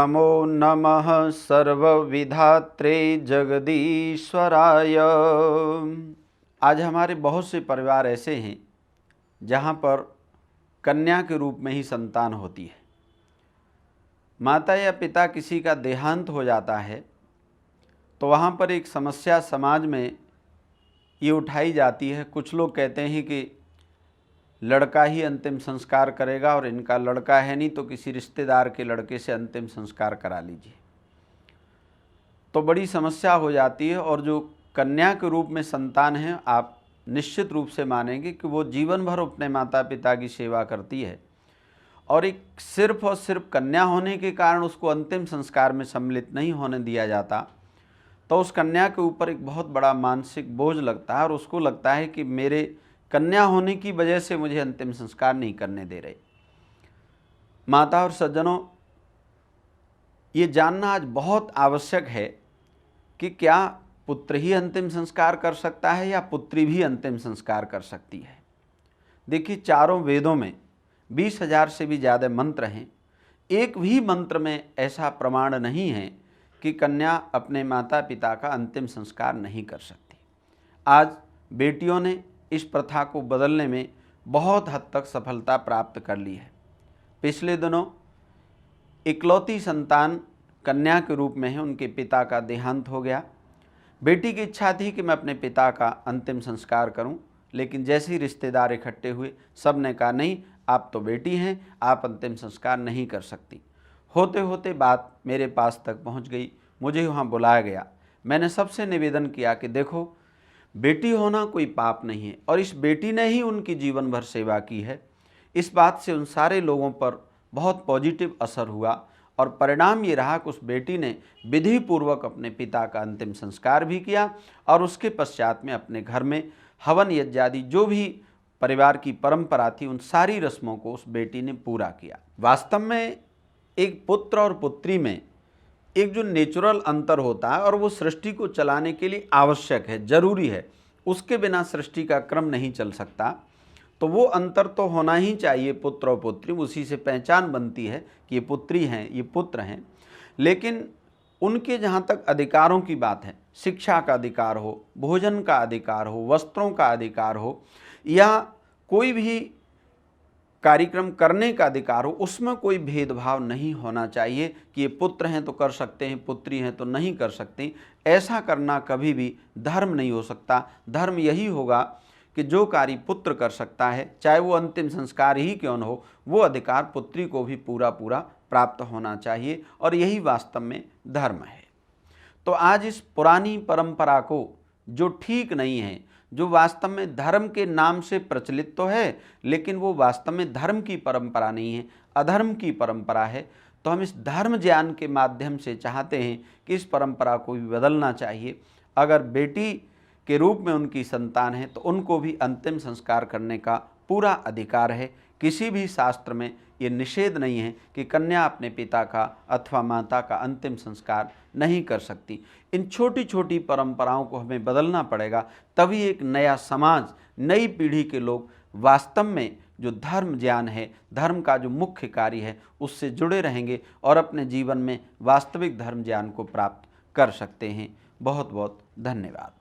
नमो नमः सर्वविधात्रे जगदीश्वराय। आज हमारे बहुत से परिवार ऐसे हैं जहाँ पर कन्या के रूप में ही संतान होती है। माता या पिता किसी का देहांत हो जाता है तो वहाँ पर एक समस्या समाज में ये उठाई जाती है। कुछ लोग कहते हैं कि लड़का ही अंतिम संस्कार करेगा और इनका लड़का है नहीं तो किसी रिश्तेदार के लड़के से अंतिम संस्कार करा लीजिए। तो बड़ी समस्या हो जाती है। और जो कन्या के रूप में संतान है, आप निश्चित रूप से मानेंगे कि वो जीवन भर अपने माता पिता की सेवा करती है और एक सिर्फ और सिर्फ कन्या होने के कारण उसको अंतिम संस्कार में सम्मिलित नहीं होने दिया जाता, तो उस कन्या के ऊपर एक बहुत बड़ा मानसिक बोझ लगता है और उसको लगता है कि मेरे कन्या होने की वजह से मुझे अंतिम संस्कार नहीं करने दे रहे। माता और सज्जनों, ये जानना आज बहुत आवश्यक है कि क्या पुत्र ही अंतिम संस्कार कर सकता है या पुत्री भी अंतिम संस्कार कर सकती है। देखिए, चारों वेदों में 20,000 से भी ज़्यादा मंत्र हैं। एक भी मंत्र में ऐसा प्रमाण नहीं है कि कन्या अपने माता पिता का अंतिम संस्कार नहीं कर सकती। आज बेटियों ने इस प्रथा को बदलने में बहुत हद तक सफलता प्राप्त कर ली है। पिछले दिनों इकलौती संतान कन्या के रूप में है, उनके पिता का देहांत हो गया। बेटी की इच्छा थी कि मैं अपने पिता का अंतिम संस्कार करूं, लेकिन जैसे ही रिश्तेदार इकट्ठे हुए सब ने कहा नहीं, आप तो बेटी हैं, आप अंतिम संस्कार नहीं कर सकती। होते होते बात मेरे पास तक पहुंच गई, मुझे वहाँ बुलाया गया। मैंने सबसे निवेदन किया कि देखो, बेटी होना कोई पाप नहीं है और इस बेटी ने ही उनकी जीवन भर सेवा की है। इस बात से उन सारे लोगों पर बहुत पॉजिटिव असर हुआ और परिणाम ये रहा कि उस बेटी ने विधि पूर्वक अपने पिता का अंतिम संस्कार भी किया और उसके पश्चात में अपने घर में हवन यज्ञादि जो भी परिवार की परंपरा थी, उन सारी रस्मों को उस बेटी ने पूरा किया। वास्तव में एक पुत्र और पुत्री में एक जो नेचुरल अंतर होता है और वो सृष्टि को चलाने के लिए आवश्यक है, जरूरी है, उसके बिना सृष्टि का क्रम नहीं चल सकता। तो वो अंतर तो होना ही चाहिए, पुत्र और पुत्री, उसी से पहचान बनती है कि ये पुत्री हैं, ये पुत्र हैं। लेकिन उनके जहाँ तक अधिकारों की बात है, शिक्षा का अधिकार हो, भोजन का अधिकार हो, वस्त्रों का अधिकार हो या कोई भी कार्यक्रम करने का अधिकार हो, उसमें कोई भेदभाव नहीं होना चाहिए कि ये पुत्र हैं तो कर सकते हैं, पुत्री हैं तो नहीं कर सकते। ऐसा करना कभी भी धर्म नहीं हो सकता। धर्म यही होगा कि जो कार्य पुत्र कर सकता है, चाहे वो अंतिम संस्कार ही क्यों न हो, वो अधिकार पुत्री को भी पूरा पूरा प्राप्त होना चाहिए और यही वास्तव में धर्म है। तो आज इस पुरानी परंपरा को, जो ठीक नहीं है, जो वास्तव में धर्म के नाम से प्रचलित तो है लेकिन वो वास्तव में धर्म की परंपरा नहीं है, अधर्म की परंपरा है, तो हम इस धर्म ज्ञान के माध्यम से चाहते हैं कि इस परंपरा को भी बदलना चाहिए। अगर बेटी के रूप में उनकी संतान है तो उनको भी अंतिम संस्कार करने का पूरा अधिकार है। किसी भी शास्त्र में ये निषेध नहीं है कि कन्या अपने पिता का अथवा माता का अंतिम संस्कार नहीं कर सकती। इन छोटी छोटी परंपराओं को हमें बदलना पड़ेगा, तभी एक नया समाज, नई पीढ़ी के लोग वास्तव में जो धर्म ज्ञान है, धर्म का जो मुख्य कार्य है, उससे जुड़े रहेंगे और अपने जीवन में वास्तविक धर्म ज्ञान को प्राप्त कर सकते हैं। बहुत बहुत धन्यवाद।